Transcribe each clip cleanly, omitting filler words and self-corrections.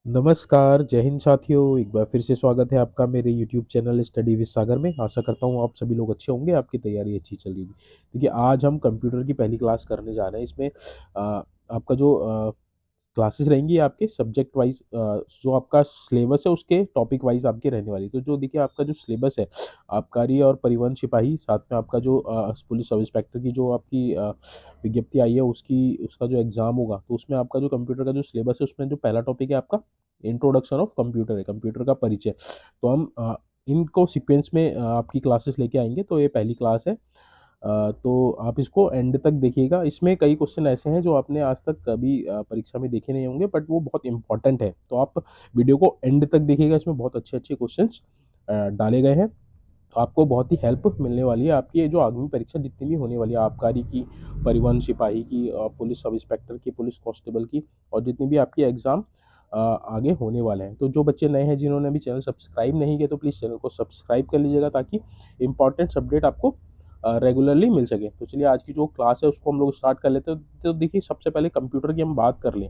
नमस्कार, जय हिंद साथियों। एक बार फिर से स्वागत है आपका मेरे यूट्यूब चैनल स्टडी विद सागर में। आशा करता हूँ आप सभी लोग अच्छे होंगे, आपकी तैयारी अच्छी चल रही होगी। देखिए, आज हम कंप्यूटर की पहली क्लास करने जा रहे हैं। इसमें आपका जो क्लासेस रहेंगी आपके सब्जेक्ट वाइज, जो आपका सिलेबस है उसके टॉपिक वाइज आपके रहने वाली। तो जो देखिए आपका जो सिलेबस है, आबकारी और परिवहन सिपाही, साथ में आपका जो पुलिस सब इंस्पेक्टर की जो आपकी विज्ञप्ति आई है उसकी उसका जो एग्ज़ाम होगा, तो उसमें आपका जो कंप्यूटर का जो सिलेबस है उसमें जो पहला टॉपिक है आपका इंट्रोडक्शन ऑफ कंप्यूटर है, कंप्यूटर का परिचय। तो हम इनको सीक्वेंस में आपकी क्लासेस लेके आएंगे। तो ये पहली क्लास है। तो आप इसको एंड तक देखिएगा। इसमें कई क्वेश्चन ऐसे हैं जो आपने आज तक कभी परीक्षा में देखे नहीं होंगे, बट वो बहुत इंपॉर्टेंट है। तो आप वीडियो को एंड तक देखिएगा, इसमें बहुत अच्छे अच्छे क्वेश्चंस डाले गए हैं। तो आपको बहुत ही हेल्प मिलने वाली है। आपकी ये जो आगामी परीक्षा जितनी भी होने वाली है, आबकारी की, परिवहन सिपाही की, पुलिस सब इंस्पेक्टर की, पुलिस कांस्टेबल की, और जितनी भी आपकी एग्ज़ाम आगे होने वाले हैं। तो जो बच्चे नए हैं जिन्होंने अभी चैनल सब्सक्राइब नहीं किया, तो प्लीज़ चैनल को सब्सक्राइब कर लीजिएगा, ताकि इंपॉर्टेंट अपडेट आपको रेगुलरली मिल सके। तो चलिए आज की जो क्लास है उसको हम लोग स्टार्ट कर लेते हैं। तो देखिए, सबसे पहले कंप्यूटर की हम बात कर लें।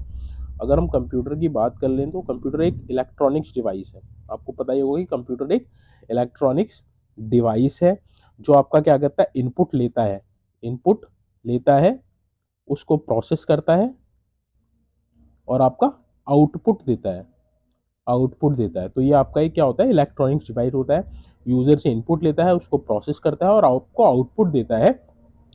अगर हम कंप्यूटर की बात कर लें तो कंप्यूटर एक इलेक्ट्रॉनिक्स डिवाइस है। आपको पता ही होगा कि कंप्यूटर एक इलेक्ट्रॉनिक्स डिवाइस है, जो आपका क्या करता है, इनपुट लेता है, उसको प्रोसेस करता है और आपका आउटपुट देता है तो ये आपका एक क्या होता है, इलेक्ट्रॉनिक्स डिवाइस होता है। यूजर से इनपुट लेता है, उसको प्रोसेस करता है और आपको आउटपुट देता है,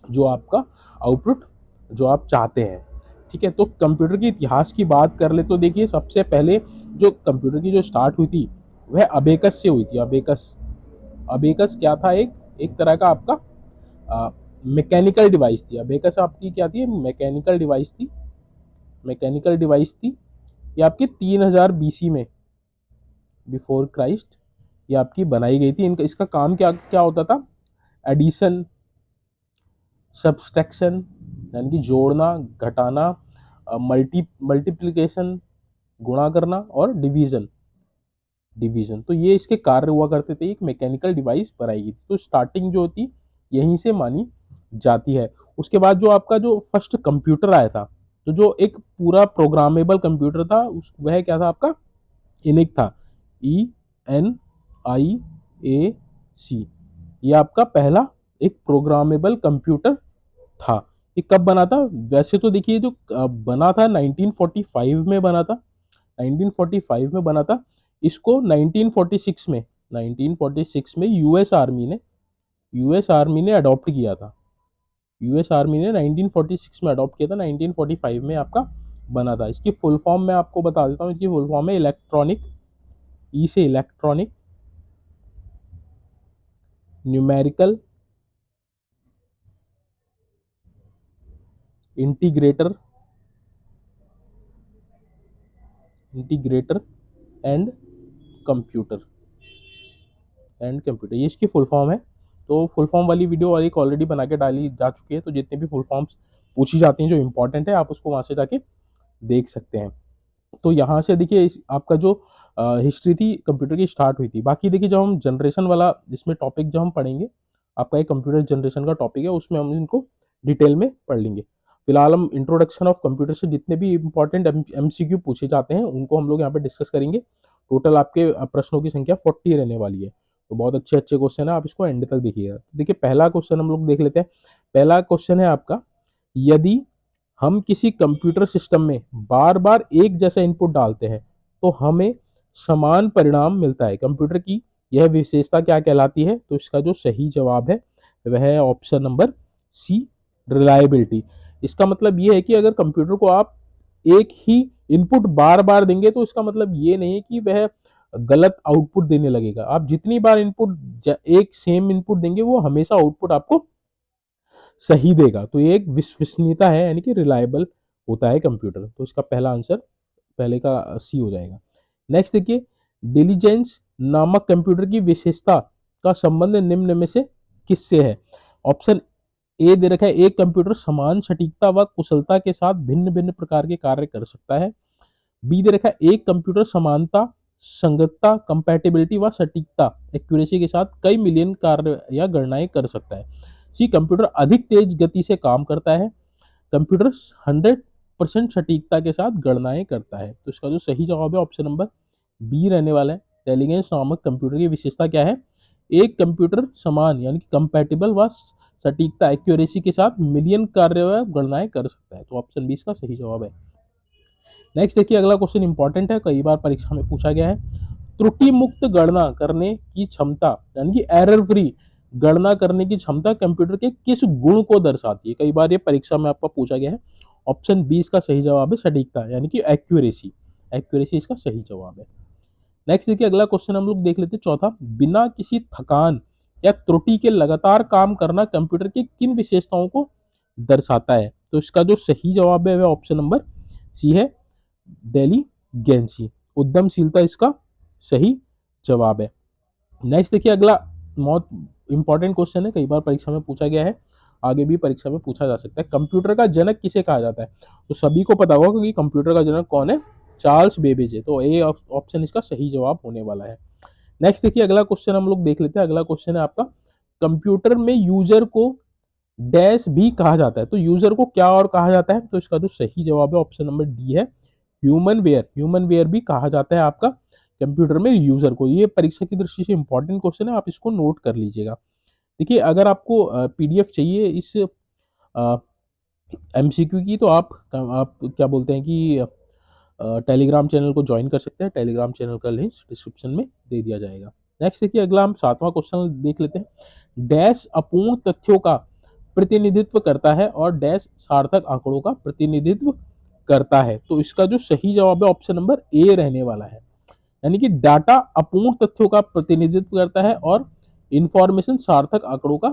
जो आपका आउटपुट जो आप चाहते हैं। ठीक है, तो कंप्यूटर के इतिहास की बात कर ले तो देखिए, सबसे पहले जो कंप्यूटर की जो स्टार्ट हुई थी वह अबेकस से हुई थी। अबेकस क्या था, एक एक तरह का आपका मैकेनिकल डिवाइस थी। अबेकस आपकी क्या थी, मैकेनिकल डिवाइस थी। ये आपकी 3000 बीसी में, बिफोर क्राइस्ट, ये आपकी बनाई गई थी। इनका इसका काम क्या क्या होता था, एडिशन, सब्सट्रैक्शन यानी कि जोड़ना, घटाना, मल्टीप्लिकेशन, गुणा करना, और डिवीजन। तो ये इसके कार्य हुआ करते थे। एक मैकेनिकल डिवाइस बनाई गई थी। तो स्टार्टिंग जो होती यहीं से मानी जाती है। उसके बाद जो आपका जो फर्स्ट कंप्यूटर आया था, तो जो एक पूरा प्रोग्रामेबल कंप्यूटर था, उस वह क्या था आपका, इनिक था। ENIAC, ये आपका पहला एक प्रोग्रामेबल कंप्यूटर था। ये कब बना था, वैसे तो देखिए जो बना था 1945 में बना था। 1945 में बना था। इसको 1946 में यूएस आर्मी ने अडॉप्ट किया था। यूएस आर्मी ने 1946 में अडॉप्ट किया था, 1945 में आपका बना था। इसकी फुल फॉर्म मैं आपको बता देता हूँ। इसकी फुल फॉर्म है इलेक्ट्रॉनिक, ई से electronic, numerical integrator integrator and computer ये इसकी फुल फॉर्म है। तो फुल फॉर्म वाली वीडियो एक ऑलरेडी बना के डाली जा चुकी है। तो जितने भी फुल फॉर्म्स पूछी जाती हैं जो इंपॉर्टेंट है, आप उसको वहां से जाके देख सकते हैं। तो यहाँ से देखिए आपका जो हिस्ट्री थी कंप्यूटर की स्टार्ट हुई थी। बाकी देखिए, जब हम जनरेशन वाला इसमें टॉपिक जब हम पढ़ेंगे, आपका एक कंप्यूटर जनरेशन का टॉपिक है, उसमें हम इनको डिटेल में पढ़ लेंगे। फिलहाल हम इंट्रोडक्शन ऑफ कंप्यूटर से जितने भी इंपॉर्टेंट एमसीक्यू पूछे जाते हैं उनको हम लोग यहाँ पे डिस्कस करेंगे। टोटल आपके प्रश्नों की संख्या 40 रहने वाली है। तो बहुत अच्छे अच्छे क्वेश्चन है, आप इसको एंड तक देखिएगा। देखिए, पहला क्वेश्चन हम लोग देख लेते हैं। पहला क्वेश्चन है आपका, यदि हम किसी कंप्यूटर सिस्टम में बार बार एक जैसा इनपुट डालते हैं तो हमें समान परिणाम मिलता है, कंप्यूटर की यह विशेषता क्या कहलाती है? तो इसका जो सही जवाब है वह है ऑप्शन नंबर सी, रिलायबिलिटी। इसका मतलब यह है कि अगर कंप्यूटर को आप एक ही इनपुट बार बार देंगे तो इसका मतलब ये नहीं है कि वह गलत आउटपुट देने लगेगा। आप जितनी बार इनपुट, एक सेम इनपुट देंगे, वो हमेशा आउटपुट आपको सही देगा। तो ये एक विश्वसनीयता है, यानी कि रिलायबल होता है कंप्यूटर। तो इसका पहला आंसर, पहले का सी हो जाएगा। नेक्स्ट देखिए, डिलीजेंस नामक कंप्यूटर की विशेषता का संबंध निम्न में से किससे है? ऑप्शन ए दे रखा है, एक कंप्यूटर समान सटीकता व कुशलता के साथ भिन्न भिन्न प्रकार के कार्य कर सकता है। बी दे रखा है, एक कंप्यूटर समानता, संगतता, कंपैटिबिलिटी व सटीकता, एक्यूरेसी के साथ कई मिलियन कार्य या गणनाएं कर सकता है। सी, कंप्यूटर अधिक तेज गति से काम करता है। कंप्यूटर 100 100% सटीकता के साथ गणनाएं करता है। तो इसका जो सही जवाब है ऑप्शन नंबर बी रहने वाला है। टेलीगेंस नामक कंप्यूटर की विशेषता क्या है? एक कंप्यूटर समान यानी कि कंपैटिबल व सटीकता एक्यूरेसी के साथ मिलियन कार्य व गणनाएं कर सकता है। तो ऑप्शन बी इसका सही जवाब है। नेक्स्ट देखिए, अगला क्वेश्चन इंपॉर्टेंट है, कई बार परीक्षा में पूछा गया है। त्रुटि मुक्त गणना करने की क्षमता यानी कि एरर फ्री गणना करने की क्षमता कंप्यूटर के किस गुण को दर्शाती है? कई बार ये परीक्षा में आपका पूछा गया है। ऑप्शन बी इसका सही जवाब है सटीकता यानी कि एक्यूरेसी। एक्यूरेसी इसका सही जवाब है। नेक्स्ट देखिए, अगला क्वेश्चन हम लोग देख लेते हैं चौथा। बिना किसी थकान या त्रुटि के लगातार काम करना कंप्यूटर की किन विशेषताओं को दर्शाता है? तो इसका जो सही जवाब है वह ऑप्शन नंबर सी है, डेलीगेंसी। उद्यमशीलता इसका सही जवाब है। नेक्स्ट देखिए, अगला बहुत इंपॉर्टेंट क्वेश्चन है, कई बार परीक्षा में पूछा गया है, आगे भी परीक्षा में पूछा जा सकता है। कंप्यूटर का जनक किसे कहा जाता है? तो सभी को पता होगा कि कंप्यूटर का जनक कौन है? चार्ल्स बेबेज है। तो ए ऑप्शन इसका सही जवाब होने वाला है। नेक्स्ट देखिए, अगला क्वेश्चन हम लोग देख लेते हैं। अगला क्वेश्चन है आपका, कंप्यूटर में यूजर को डैश भी कहा जाता है। तो यूजर को क्या और कहा जाता है? तो इसका जो सही जवाब है ऑप्शन नंबर डी है, ह्यूमन वेयर। ह्यूमन वेयर भी कहा जाता है आपका कंप्यूटर में यूजर को। ये परीक्षा की दृष्टि से इंपॉर्टेंट क्वेश्चन है, आप इसको नोट कर लीजिएगा। देखिए, अगर आपको पीडीएफ चाहिए इस एमसीक्यू की, तो आप क्या बोलते हैं कि टेलीग्राम चैनल को ज्वाइन कर सकते हैं। टेलीग्राम चैनल का लिंक डिस्क्रिप्शन में दे दिया जाएगा। नेक्स्ट देखिए, अगला हम सातवां क्वेश्चन देख लेते हैं। डैश अपूर्ण तथ्यों का प्रतिनिधित्व करता है और डैश सार्थक आंकड़ों का प्रतिनिधित्व करता है। तो इसका जो सही जवाब है ऑप्शन नंबर ए रहने वाला है, यानी कि डाटा अपूर्ण तथ्यों का प्रतिनिधित्व करता है और इंफॉर्मेशन सार्थक आंकड़ों का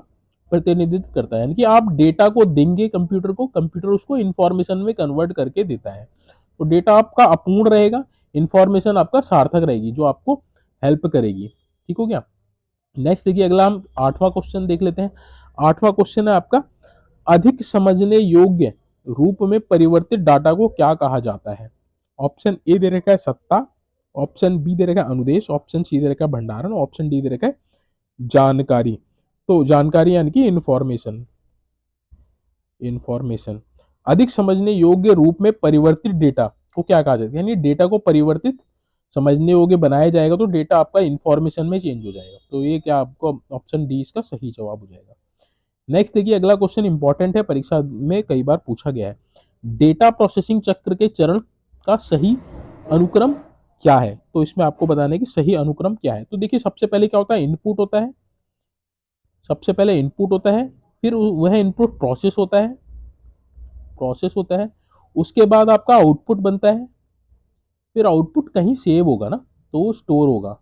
प्रतिनिधित्व करता है। यानी कि आप डेटा को देंगे कंप्यूटर को, कंप्यूटर उसको इंफॉर्मेशन में कन्वर्ट करके देता है। तो डेटा आपका अपूर्ण रहेगा, इंफॉर्मेशन आपका सार्थक रहेगी, जो आपको हेल्प करेगी। ठीक हो गया। नेक्स्ट देखिए, अगला हम आठवां क्वेश्चन देख लेते हैं। आठवां क्वेश्चन है आपका, अधिक समझने योग्य रूप में परिवर्तित डाटा को क्या कहा जाता है? ऑप्शन ए दे रखा है सत्ता, ऑप्शन बी दे रखा है अनुदेश, ऑप्शन सी दे रखा है भंडारण, ऑप्शन डी दे रखा है जानकारी। तो जानकारी यानी कि इंफॉर्मेशन। इंफॉर्मेशन अधिक समझने योग्य रूप में परिवर्तित डेटा को क्या कहा जाता है? यानी डेटा को परिवर्तित समझने योग्य बनाया जाएगा तो डेटा आपका इंफॉर्मेशन में चेंज हो जाएगा। तो ये क्या आपको ऑप्शन डी इसका सही जवाब हो जाएगा। नेक्स्ट देखिए, अगला क्वेश्चन इंपॉर्टेंट है, परीक्षा में कई बार पूछा गया है। डेटा प्रोसेसिंग चक्र के चरण का सही अनुक्रम क्या है? तो इसमें आपको बताना है कि सही अनुक्रम क्या है। तो देखिए, सबसे पहले क्या होता है? इनपुट होता है। सबसे पहले इनपुट होता है, फिर वह इनपुट प्रोसेस होता है, उसके बाद आपका आउटपुट बनता है, फिर आउटपुट कहीं सेव होगा ना, तो वो स्टोर होगा,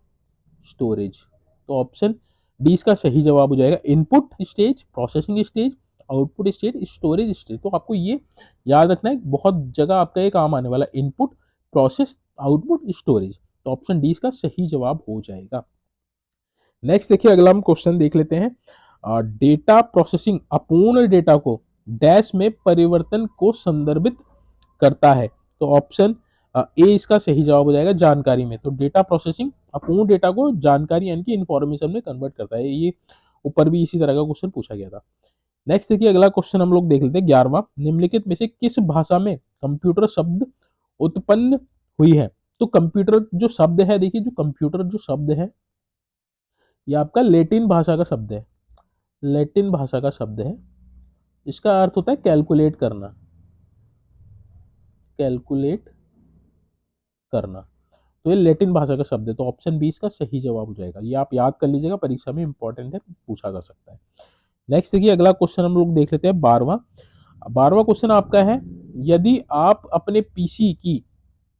स्टोरेज। तो ऑप्शन डी इसका सही जवाब हो जाएगा। Input stage, processing stage, output stage, storage stage. तो आपको ये याद रखना है, बहुत जगह आपका ये काम आने वाला, इनपुट, प्रोसेस, आउटपुट, स्टोरेज। तो ऑप्शन डी इसका सही जवाब हो जाएगा। नेक्स्ट देखिए, अगला हम क्वेश्चन देख लेते हैं। डेटा प्रोसेसिंग अपूर्ण डेटा को डैश में परिवर्तन को संदर्भित करता है। तो ऑप्शन ए इसका सही जवाब हो जाएगा, जानकारी में। तो डेटा प्रोसेसिंग अपूर्ण डेटा को जानकारी यानी कि इंफॉर्मेशन में कन्वर्ट करता है। ये ऊपर भी इसी तरह का क्वेश्चन पूछा गया था। नेक्स्ट देखिए, अगला क्वेश्चन हम लोग देख लेते हैं 11वां। निम्नलिखित में से किस भाषा में कंप्यूटर शब्द उत्पन्न हुई है? तो कंप्यूटर जो शब्द है, देखिए जो कंप्यूटर जो शब्द है, ये आपका लैटिन भाषा का शब्द है। लैटिन भाषा का शब्द है। इसका अर्थ होता है कैलकुलेट करना, कैलकुलेट करना। तो ये लैटिन भाषा का शब्द है। तो ऑप्शन बी इसका सही जवाब हो जाएगा। ये आप याद कर लीजिएगा, परीक्षा में इंपॉर्टेंट है, पूछा जा सकता है। नेक्स्ट देखिए, अगला क्वेश्चन हम लोग देख लेते हैं 12वां। 12वां क्वेश्चन आपका है, यदि आप अपने पीसी की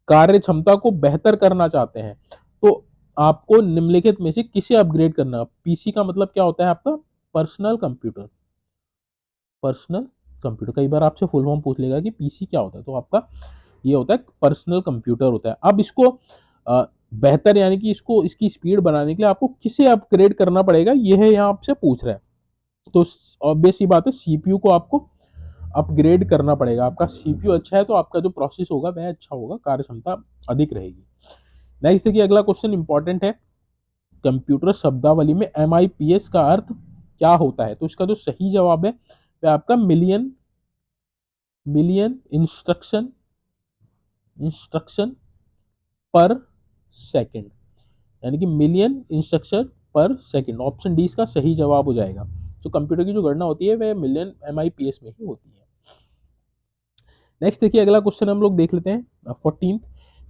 कार्य क्षमता को बेहतर करना चाहते हैं तो आपको निम्नलिखित में से किसे अपग्रेड करना? पीसी का मतलब क्या होता है आपका? Personal computer. पर्सनल कंप्यूटर, कई बार आपसे फुल फॉर्म पूछ लेगा कि पीसी क्या होता है, तो आपका ये होता है पर्सनल कंप्यूटर होता है। अब इसको बेहतर यानी कि इसको इसकी स्पीड बनाने के लिए आपको किसे अपग्रेड करना पड़ेगा, यह यहाँ आपसे पूछ रहा है। तो ऑब्वियस सी बात है, सीपीयू को आपको अपग्रेड करना पड़ेगा। आपका सीपीयू अच्छा है तो आपका जो प्रोसेस होगा वह अच्छा होगा, कार्य क्षमता अधिक रहेगी। नेक्स्ट देखिए, अगला क्वेश्चन इंपॉर्टेंट है, कंप्यूटर शब्दावली में एमआईपीएस का अर्थ क्या होता है? तो इसका जो सही जवाब है वह आपका मिलियन मिलियन इंस्ट्रक्शन पर सेकेंड, यानी कि मिलियन इंस्ट्रक्शन पर सेकेंड। ऑप्शन डी इसका सही जवाब हो जाएगा। जो कंप्यूटर की जो गणना होती है वह मिलियन MIPS में ही होती है। नेक्स्ट देखिए अगला क्वेश्चन हम लोग देख लेते हैं 14।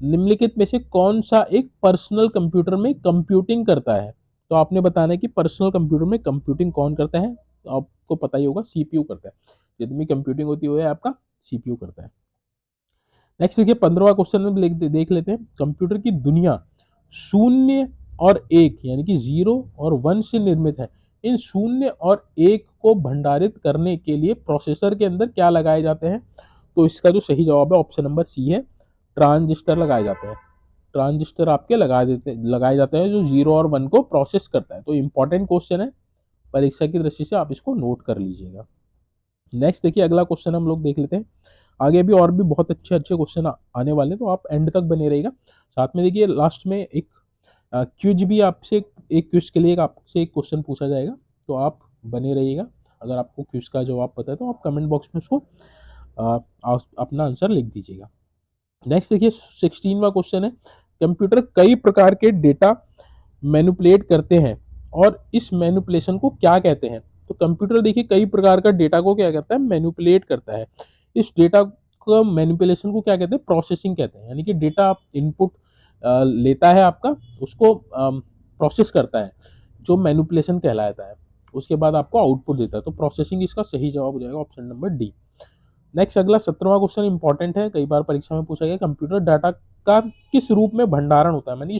निम्नलिखित में से कौन सा एक पर्सनल कंप्यूटर में कंप्यूटिंग करता है? तो आपने बताना है कि पर्सनल कंप्यूटर में कंप्यूटिंग कौन करता है। तो आपको पता ही होगा, CPU करता है। जितनी कंप्यूटिंग होती है वो आपका CPU करता है। नेक्स्ट देखिए 15वां क्वेश्चन में देख लेते हैं। कंप्यूटर की दुनिया शून्य और एक यानी कि 0 और 1 से निर्मित है। इन शून्य और एक को भंडारित करने के लिए प्रोसेसर के अंदर क्या लगाए जाते हैं? तो इसका जो सही जवाब है ऑप्शन नंबर सी है, ट्रांजिस्टर लगाए जाते हैं। ट्रांजिस्टर आपके लगाए जाते हैं जो 0 और 1 को प्रोसेस करता है। तो इंपॉर्टेंट क्वेश्चन है, परीक्षा की दृष्टि से आप इसको नोट कर लीजिएगा। नेक्स्ट देखिए अगला क्वेश्चन हम लोग देख लेते हैं। आगे भी और भी बहुत अच्छे अच्छे क्वेश्चन आने वाले हैं, तो आप एंड तक बने रहिएगा। साथ में देखिए लास्ट में एक क्विज भी आपसे, एक क्विज के लिए आपसे एक क्वेश्चन पूछा जाएगा, तो आप बने रहिएगा। अगर आपको क्विज का जवाब पता है तो आप कमेंट बॉक्स में उसको अपना आंसर लिख दीजिएगा। नेक्स्ट देखिए 16वां क्वेश्चन है। कंप्यूटर कई प्रकार के डेटा मैनिपुलेट करते हैं और इस मैनिपुलेशन को क्या कहते हैं? तो कंप्यूटर देखिए कई प्रकार का डेटा को क्या करता है, मैनिपुलेट करता है। इस डेटा का मैनिपुलेशन को क्या कहते हैं? प्रोसेसिंग कहते हैं। यानी कि डेटा आप इनपुट लेता है आपका, उसको प्रोसेस करता है, जो मैनिपुलेशन कहलाता है। उसके बाद आपको आउटपुट देता है। तो प्रोसेसिंग इसका सही जवाब हो जाएगा ऑप्शन नंबर डी। नेक्स्ट अगला 17वां क्वेश्चन इंपॉर्टेंट है, कई बार परीक्षा में पूछा गया। कंप्यूटर डाटा का किस रूप में भंडारण होता है? यानी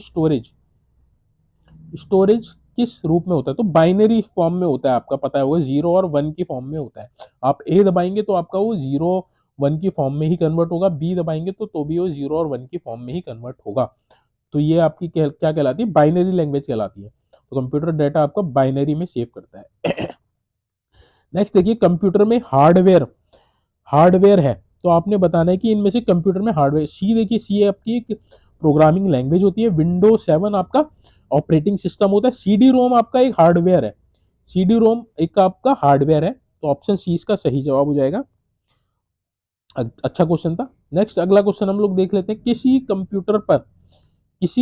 स्टोरेज किस रूप में होता है? तो बाइनरी फॉर्म में होता है, आपका पता है वो 0 और 1 की फॉर्म में होता है। आप ए दबाएंगे तो आपका वो 0 1 की फॉर्म में ही कन्वर्ट होगा, बी दबाएंगे तो भी वो 0 और 1 की फॉर्म में ही कन्वर्ट होगा। तो ये आपकी क्या कहलाती है? बाइनरी लैंग्वेज कहलाती है। तो कंप्यूटर डाटा आपका बाइनरी में सेव करता है। नेक्स्ट देखिए कंप्यूटर में हार्डवेयर है, तो आपने बताना है कि इनमें से कंप्यूटर में हार्डवेयर। सी देखिए, सी आपकी एक प्रोग्रामिंग लैंग्वेज होती है। विंडोज 7 आपका ऑपरेटिंग सिस्टम होता है। CD रोम आपका एक हार्डवेयर है। CD रोम एक आपका हार्डवेयर है। तो ऑप्शन सी इसका सही जवाब हो जाएगा। अच्छा क्वेश्चन था। नेक्स्ट अगला क्वेश्चन हम लोग देख लेते हैं। किसी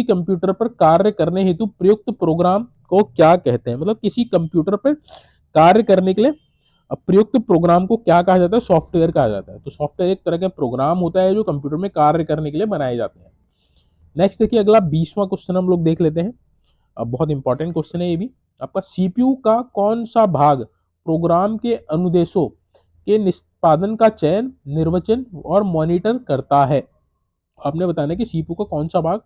कंप्यूटर पर कार्य करने हेतु प्रयुक्त प्रोग्राम को क्या कहते हैं? मतलब किसी कंप्यूटर पर कार्य करने के लिए प्रयुक्त प्रोग्राम को क्या कहा जाता है? सॉफ्टवेयर कहा जाता है। तो सॉफ्टवेयर एक तरह का प्रोग्राम होता है जो कंप्यूटर में कार्य करने के लिए बनाए जाते हैं। नेक्स्ट देखिए अगला 20वां क्वेश्चन हम लोग देख लेते हैं। अब बहुत इंपॉर्टेंट क्वेश्चन है ये भी। आपका CPU का कौन सा भाग प्रोग्राम के अनुदेशों के निष्पादन का चयन, निर्वचन और मॉनिटर करता है? आपने बताना है कि CPU का कौन सा भाग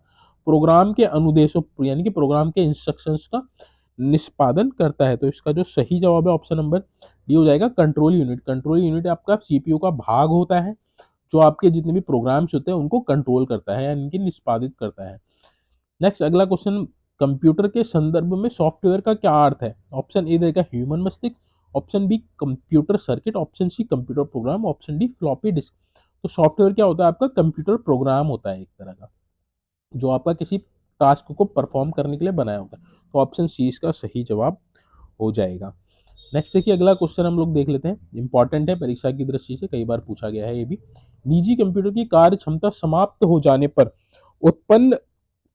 प्रोग्राम के अनुदेशों यानी कि प्रोग्राम के इंस्ट्रक्शंस का निष्पादन करता है। तो इसका जो सही जवाब है ऑप्शन नंबर डी हो जाएगा, कंट्रोल यूनिट। कंट्रोल यूनिट आपका CPU का भाग होता है जो आपके जितने भी प्रोग्राम्स होते हैं उनको कंट्रोल करता है यानी कि निष्पादित करता है। नेक्स्ट अगला क्वेश्चन, कंप्यूटर के संदर्भ में सॉफ्टवेयर का क्या अर्थ है? ऑप्शन ए रहेगा ह्यूमन मस्तिष्क, option B computer circuit, option C computer program, option D floppy disk. तो सॉफ्टवेयर क्या होता है? आपका कंप्यूटर प्रोग्राम होता है एक तरह का, जो आपका किसी टास्क को परफॉर्म करने के लिए बनाया होता है। तो ऑप्शन सी इसका सही जवाब हो जाएगा। नेक्स्ट देखिए अगला क्वेश्चन हम लोग देख लेते हैं। इंपॉर्टेंट है, परीक्षा की दृष्टि से कई बार पूछा गया है ये भी। निजी कंप्यूटर की कार्य क्षमता समाप्त हो जाने पर उत्पन्न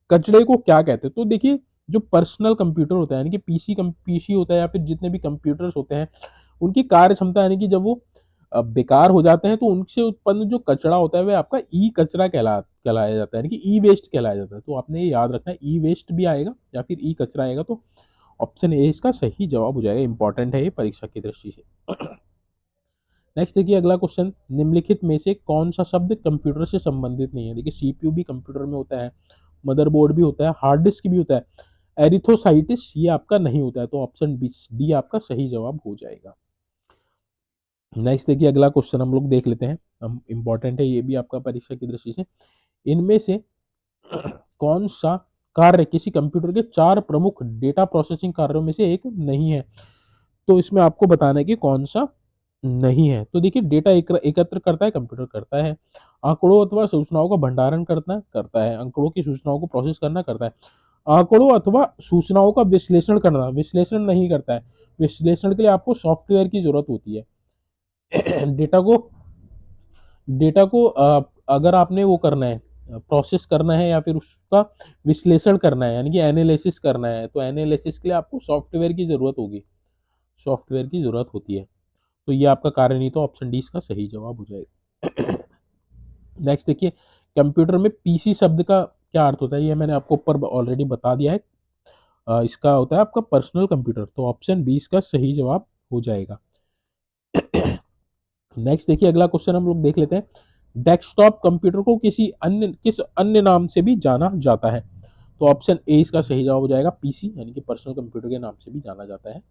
कचरे को क्या कहते हैं? तो देखिए जो पर्सनल कंप्यूटर होता है यानी कि पीसी होता है या फिर जितने भी कंप्यूटर्स होते हैं उनकी कार्य क्षमता यानी कि जब वो बेकार हो जाते हैं तो उनसे उत्पन्न जो कचरा होता है वह आपका ई कचरा कहलाया जाता है, यानी कि ई वेस्ट कहलाया जाता है। तो आपने ये याद रखना है, ई वेस्ट भी आएगा या फिर ई कचरा आएगा। तो ऑप्शन ए इसका सही जवाब हो जाएगा। इंपॉर्टेंट है ये परीक्षा की दृष्टि से। नेक्स्ट देखिए अगला क्वेश्चन, निम्नलिखित में से कौन सा शब्द कंप्यूटर से संबंधित नहीं है? देखिए CPU भी कंप्यूटर में होता है, मदरबोर्ड भी होता है, हार्ड डिस्क भी होता है, एरिथोसाइटिस ये आपका नहीं होता है। तो ऑप्शन डी आपका सही जवाब हो जाएगा। नेक्स्ट देखिए अगला क्वेश्चन हम लोग देख लेते हैं। हम इंपॉर्टेंट है ये भी आपका परीक्षा की दृष्टि से। इनमें से कौन सा कार्य किसी कंप्यूटर के 4 प्रमुख डेटा प्रोसेसिंग कार्यों में से एक नहीं है? तो इसमें आपको बताना है कि कौन सा नहीं है। तो देखिए डेटा एकत्र करता है कंप्यूटर, करता है। आंकड़ों अथवा सूचनाओं का भंडारण करता है। आंकड़ों की सूचनाओं को प्रोसेस करना करता है। आंकड़ों अथवा सूचनाओं का विश्लेषण करना, विश्लेषण नहीं करता है। विश्लेषण के लिए आपको सॉफ्टवेयर की जरूरत होती है। डेटा को डेटा को अगर आपने वो करना है, प्रोसेस करना है या फिर उसका विश्लेषण करना है, यानी कि एनालिसिस करना है, तो एनालिसिस के लिए आपको सॉफ्टवेयर की जरूरत होगी, सॉफ्टवेयर की जरूरत होती है। तो ये आपका कार्य नहीं, तो ऑप्शन डी इसका सही जवाब हो जाएगा। नेक्स्ट देखिए, कंप्यूटर में पीसी शब्द का क्या अर्थ होता है, ये मैंने आपको ऊपर ऑलरेडी बता दिया है। इसका होता है आपका पर्सनल कंप्यूटर, तो ऑप्शन बी इसका सही जवाब हो जाएगा। नेक्स्ट देखिए, अगला क्वेश्चन हम लोग देख लेते हैं। डेस्कटॉप कंप्यूटर को किस अन्य नाम से भी जाना जाता है, तो ऑप्शन ए इसका सही जवाब हो जाएगा, पीसी यानी कि पर्सनल कंप्यूटर के नाम से भी जाना जाता है।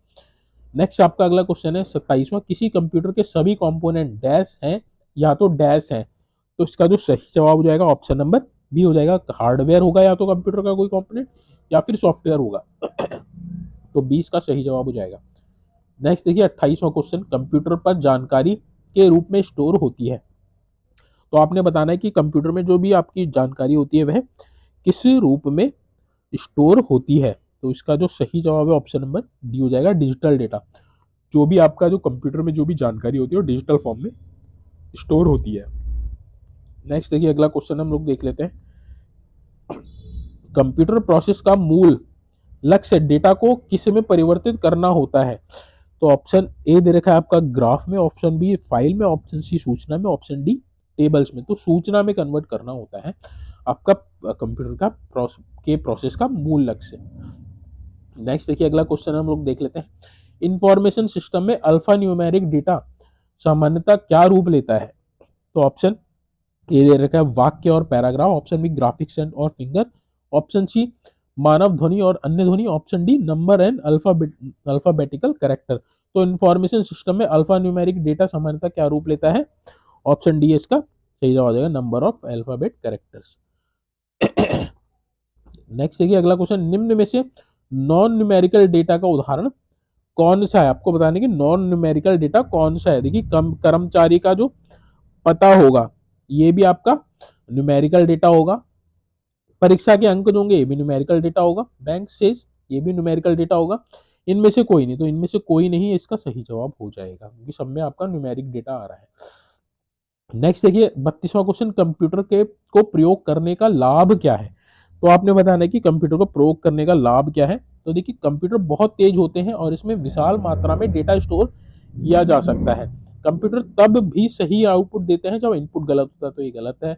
नेक्स्ट आपका अगला क्वेश्चन है 27वां, किसी कंप्यूटर के सभी कंपोनेंट डैश हैं या तो डैश हैं, तो इसका जो सही जवाब हो जाएगा ऑप्शन नंबर बी हो जाएगा, हार्डवेयर होगा या तो कंप्यूटर का कोई कंपोनेंट या फिर सॉफ्टवेयर होगा। तो बी इसका सही जवाब हो जाएगा। नेक्स्ट देखिए 28वां क्वेश्चन, कंप्यूटर पर जानकारी के रूप में स्टोर होती है, तो आपने बताना है कि कंप्यूटर में जो भी आपकी जानकारी होती है वह किस रूप में स्टोर होती है, तो इसका जो सही जवाब है ऑप्शन नंबर डी हो जाएगा, डिजिटल डेटा। जो भी आपका जो कंप्यूटर में जो भी जानकारी होती है वो डिजिटल फॉर्म में स्टोर होती है। नेक्स्ट देखिए अगला क्वेश्चन हम लोग देख लेते हैं। कंप्यूटर प्रोसेस का मूल लक्ष्य डेटा को किस में परिवर्तित करना होता है, तो ऑप्शन ए दे रखा है आपका ग्राफ में, ऑप्शन बी फाइल में, ऑप्शन सी सूचना में, ऑप्शन डी टेबल्स में। तो सूचना में कन्वर्ट करना होता है आपका कंप्यूटर का प्रोसेस का मूल लक्ष्य। नेक्स्ट देखिए अगला क्वेश्चन हम लोग देख लेते हैं। इंफॉर्मेशन सिस्टम में अल्फा न्यूमेरिक डेटा सामान्यतः क्या रूप लेता है, तो ऑप्शन ए दे रखा है वाक्य और paragraph, option B graphics and और फिंगर, ऑप्शन सी मानव ध्वनि और अन्य ध्वनि, option D number and alphabetical character. तो इंफॉर्मेशन सिस्टम में अल्फा न्यूमेरिक डेटा सामान्यतः क्या रूप लेता है, ऑप्शन डी इसका सही जवाब हो जाएगा, number of alphabet characters. Next देखिए अगला क्वेश्चन, निम्न में से नॉन न्यूमेरिकल डेटा का उदाहरण कौन सा है, आपको बताने की नॉन न्यूमेरिकल डेटा कौन सा है। देखिए कर्मचारी का जो पता होगा ये भी आपका न्यूमेरिकल डेटा होगा, परीक्षा के अंक जो होंगे ये भी न्यूमेरिकल डेटा होगा, बैंक शेष ये भी न्यूमेरिकल डेटा होगा, इनमें से कोई नहीं, तो इनमें से कोई नहीं इसका सही जवाब हो जाएगा, क्योंकि सब में आपका न्यूमेरिक डेटा आ रहा है। नेक्स्ट देखिए 32वां क्वेश्चन, कंप्यूटर के को प्रयोग करने का लाभ क्या है, तो आपने बताना है कि कंप्यूटर को प्रयोग करने का लाभ क्या है। तो देखिए कंप्यूटर बहुत तेज होते हैं और इसमें विशाल मात्रा में डेटा स्टोर किया जा सकता है। कंप्यूटर तब भी सही आउटपुट देते हैं जब इनपुट गलत होता है, तो ये गलत है।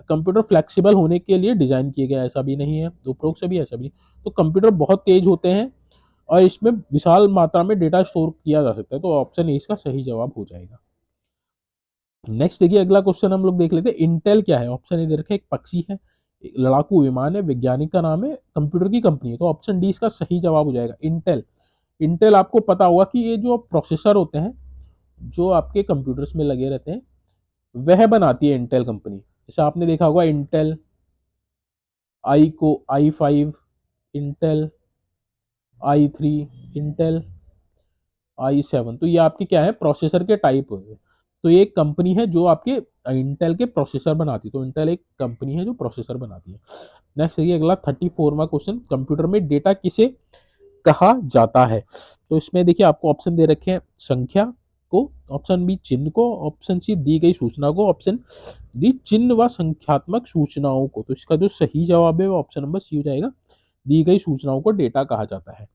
कंप्यूटर फ्लेक्सिबल होने के लिए डिजाइन किए गए, ऐसा भी नहीं है, उपरोक्त से भी ऐसा भी नहीं। तो कंप्यूटर बहुत तेज होते हैं और इसमें विशाल मात्रा में डेटा स्टोर किया जा सकता है, तो ऑप्शन ए इसका सही जवाब हो जाएगा। नेक्स्ट देखिए अगला क्वेश्चन हम लोग देख लेते हैं, इंटेल क्या है, ऑप्शन ए दे रखे एक पक्षी है, एक लड़ाकू विमान है, वैज्ञानिक का नाम है, कंप्यूटर की कंपनी है, तो ऑप्शन डी इसका सही जवाब हो जाएगा, इंटेल। इंटेल आपको पता होगा कि ये जो प्रोसेसर होते हैं जो आपके कंप्यूटर्स में लगे रहते हैं वह बनाती है इंटेल कंपनी। जैसे आपने देखा होगा Intel i5, Intel i3, Intel i7, तो ये आपके क्या है प्रोसेसर के टाइप होते हैं। तो ये एक कंपनी है जो आपके इंटेल के प्रोसेसर बनाती है, तो इंटेल एक कंपनी है जो प्रोसेसर बनाती है। नेक्स्ट देखिए अगला 34वां क्वेश्चन, कंप्यूटर में डेटा किसे कहा जाता है, तो इसमें देखिए आपको ऑप्शन दे रखे हैं संख्या को, ऑप्शन बी चिन्ह को, ऑप्शन सी दी गई सूचना को, ऑप्शन डी चिन्ह व संख्यात्मक सूचनाओं को। तो इसका जो सही जवाब है वो ऑप्शन नंबर सी हो जाएगा, दी गई सूचनाओं को डेटा कहा जाता है।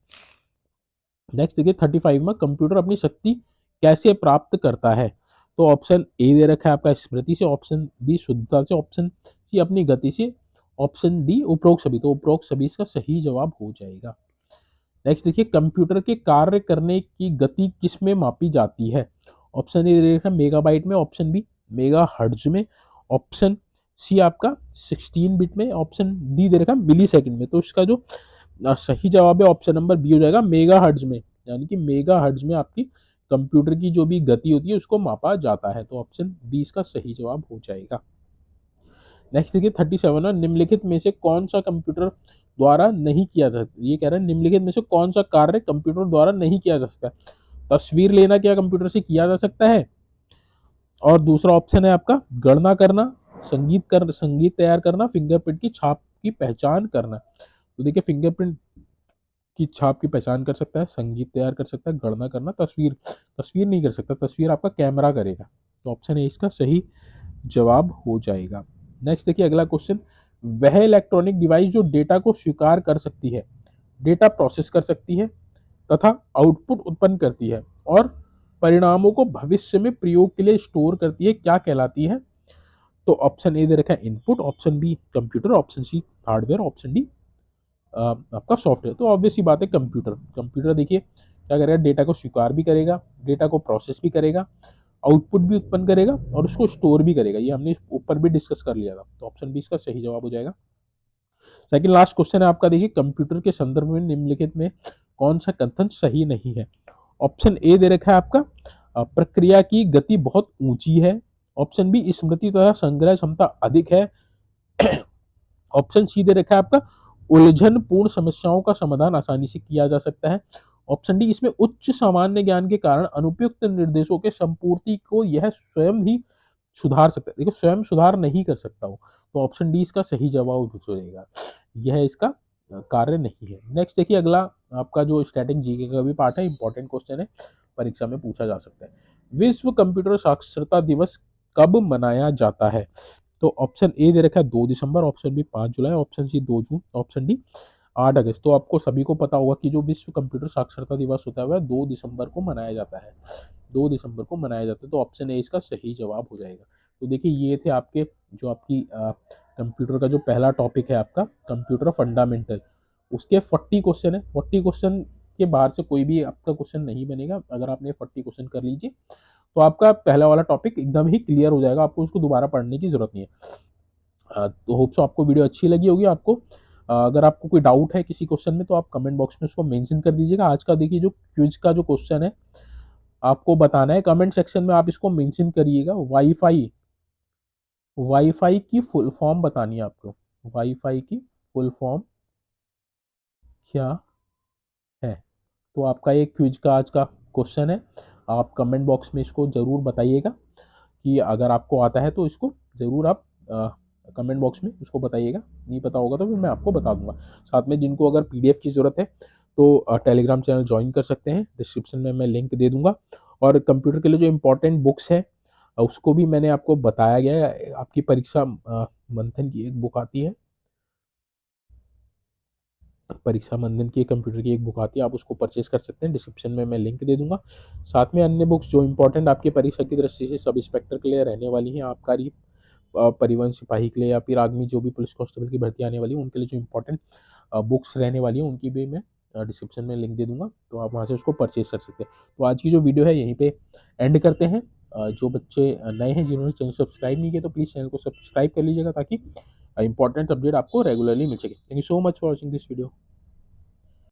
नेक्स्ट देखिए 35 में, कंप्यूटर अपनी शक्ति कैसे प्राप्त करता है, तो ऑप्शन ए दे रखा है आपका स्मृति से, ऑप्शन बी शुद्धता से, ऑप्शन सी अपनी गति से, ऑप्शन डी उपरोक्त सभी। तो उपरोक्त सभी इसका सही जवाब हो जाएगा। नेक्स्ट देखिए कंप्यूटर के कार्य करने की गति किस में मापी जाती है, ऑप्शन ए दे रखा है मेगाबाइट में, ऑप्शन बी मेगा हर्ट्ज में, ऑप्शन सी आपका 16 बिट में, ऑप्शन डी दे रखा है मिली सेकेंड में। तो इसका जो सही जवाब है ऑप्शन नंबर बी हो जाएगा, मेगा हर्ट्ज में, यानी कि मेगा हर्ट्ज में आपकी कंप्यूटर की जो भी गति होती है उसको मापा जाता है, तो ऑप्शन बी इसका सही जवाब हो जाएगा। नेक्स्ट देखिए 37, निम्नलिखित में से कौन सा कंप्यूटर द्वारा नहीं किया जा सकता, ये कह रहा है निम्नलिखित में से कौन सा कार्य कंप्यूटर द्वारा नहीं किया जा सकता। तस्वीर लेना क्या कंप्यूटर से किया जा सकता है, और दूसरा ऑप्शन है आपका गणना करना, संगीत तैयार करना, फिंगरप्रिंट की छाप की पहचान करना। तो देखिए फिंगरप्रिंट की छाप की पहचान कर सकता है, संगीत तैयार कर सकता है, गणना करना, तस्वीर तस्वीर नहीं कर सकता, तस्वीर आपका कैमरा करेगा। तो ऑप्शन ए इसका सही जवाब हो जाएगा। नेक्स्ट देखिए अगला क्वेश्चन, वह इलेक्ट्रॉनिक डिवाइस जो डेटा को स्वीकार कर सकती है, डेटा प्रोसेस कर सकती है तथा आउटपुट उत्पन्न करती है और परिणामों को भविष्य में प्रयोग के लिए स्टोर करती है, क्या कहलाती है? तो ऑप्शन ए दे रखा है input, option B computer, option C hardware, option D आपका सॉफ्टवेयर। तो ऑब्वियस सी बात है कंप्यूटर। कंप्यूटर देखिए क्या करेगा, डेटा को स्वीकार भी करेगा, डेटा को प्रोसेस भी करेगा, आउटपुट भी उत्पन्न करेगा और उसको स्टोर भी करेगा। ये हमने ऊपर भी डिस्कस कर लिया था। तो ऑप्शन बी इसका सही जवाब हो जाएगा। सेकंड लास्ट क्वेश्चन है आपका, देखिए कंप्यूटर के संदर्भ में निम्नलिखित में कौन सा कथन सही नहीं है? ऑप्शन ए दे रखा है आपका प्रक्रिया की गति बहुत ऊंची है, ऑप्शन बी स्मृति तथा संग्रह क्षमता अधिक है, ऑप्शन सी दे रखा है आपका उलझन पूर्ण समस्याओं का समाधान आसानी से किया जा सकता है, ऑप्शन डी इसमें उच्च सामान्य ज्ञान के कारण अनुपयुक्त निर्देशों के संपूर्ति को यह स्वयं ही सुधार सकता है। देखो स्वयं सुधार नहीं कर सकता हो, तो ऑप्शन डी इसका सही जवाब हो जाएगा। यह इसका कार्य नहीं है। नेक्स्ट देखिए अगला आपका जो स्टैटिक जीके का भी पार्ट है, इंपॉर्टेंट क्वेश्चन है, परीक्षा में पूछा जा सकता है। विश्व कंप्यूटर साक्षरता दिवस कब मनाया जाता है? तो ऑप्शन ए दे रखा है 2 दिसंबर, ऑप्शन बी 5 जुलाई, ऑप्शन सी 2 जून, ऑप्शन डी 8 अगस्त। तो आपको सभी को पता होगा कि जो विश्व कंप्यूटर साक्षरता दिवस होता है वह 2 दिसंबर को मनाया जाता है। 2 दिसंबर को मनाया जाता है। तो ऑप्शन ए इसका सही जवाब हो जाएगा। तो देखिए ये थे आपके जो आपकी कंप्यूटर का जो पहला टॉपिक है आपका कंप्यूटर फंडामेंटल, उसके 40 क्वेश्चन है। 40 क्वेश्चन के बाहर से कोई भी आपका क्वेश्चन नहीं बनेगा। अगर आपने 40 क्वेश्चन कर लीजिए तो आपका पहला वाला टॉपिक एकदम ही क्लियर हो जाएगा, आपको उसको दोबारा पढ़ने की जरूरत नहीं है। तो होप सो आपको वीडियो अच्छी लगी होगी। आपको अगर आपको कोई डाउट है किसी क्वेश्चन में तो आप कमेंट बॉक्स में उसको मेंशन कर दीजिएगा। आज का देखिए जो क्विज का जो क्वेश्चन है आपको बताना है, कमेंट सेक्शन में आप इसको मेंशन करिएगा। वाईफाई वाईफाई की फुल फॉर्म बतानी है आपको। वाईफाई की फुल फॉर्म क्या है? तो आपका ये क्विज का आज का क्वेश्चन है। आप कमेंट बॉक्स में इसको जरूर बताइएगा कि अगर आपको आता है तो इसको जरूर आप कमेंट बॉक्स में उसको बताइएगा। नहीं पता होगा तो फिर मैं आपको बता दूंगा। साथ में जिनको अगर पीडीएफ की ज़रूरत है तो टेलीग्राम चैनल ज्वाइन कर सकते हैं, डिस्क्रिप्शन में मैं लिंक दे दूंगा। और कंप्यूटर के लिए जो इम्पोर्टेंट बुक्स है उसको भी मैंने आपको बताया गया है। आपकी परीक्षा मंथन की एक बुक आती है, परीक्षा मंथन की कंप्यूटर की एक बुक आती है, आप उसको परचेज कर सकते हैं। डिस्क्रिप्शन में मैं लिंक दे दूंगा। साथ में अन्य बुक्स जो इंपॉर्टेंट आपकी परीक्षा की दृष्टि से सब इंस्पेक्टर के लिए रहने वाली हैं, आबकारी परिवहन सिपाही के लिए या फिर आर्मी जो भी पुलिस कांस्टेबल की भर्ती आने वाली है उनके लिए जो इंपॉर्टेंट बुक्स रहने वाली है उनकी भी मैं डिस्क्रिप्शन में लिंक दे दूंगा, तो आप वहाँ से उसको परचेज कर सकते हैं। तो आज की जो वीडियो है यहीं पे एंड करते हैं। जो बच्चे नए हैं जिन्होंने चैनल सब्सक्राइब नहीं किया तो प्लीज़ चैनल को सब्सक्राइब कर लीजिएगा ताकि इंपॉर्टेंट अपडेट आपको रेगुलरली मिल सके। Thank you so much for watching this video.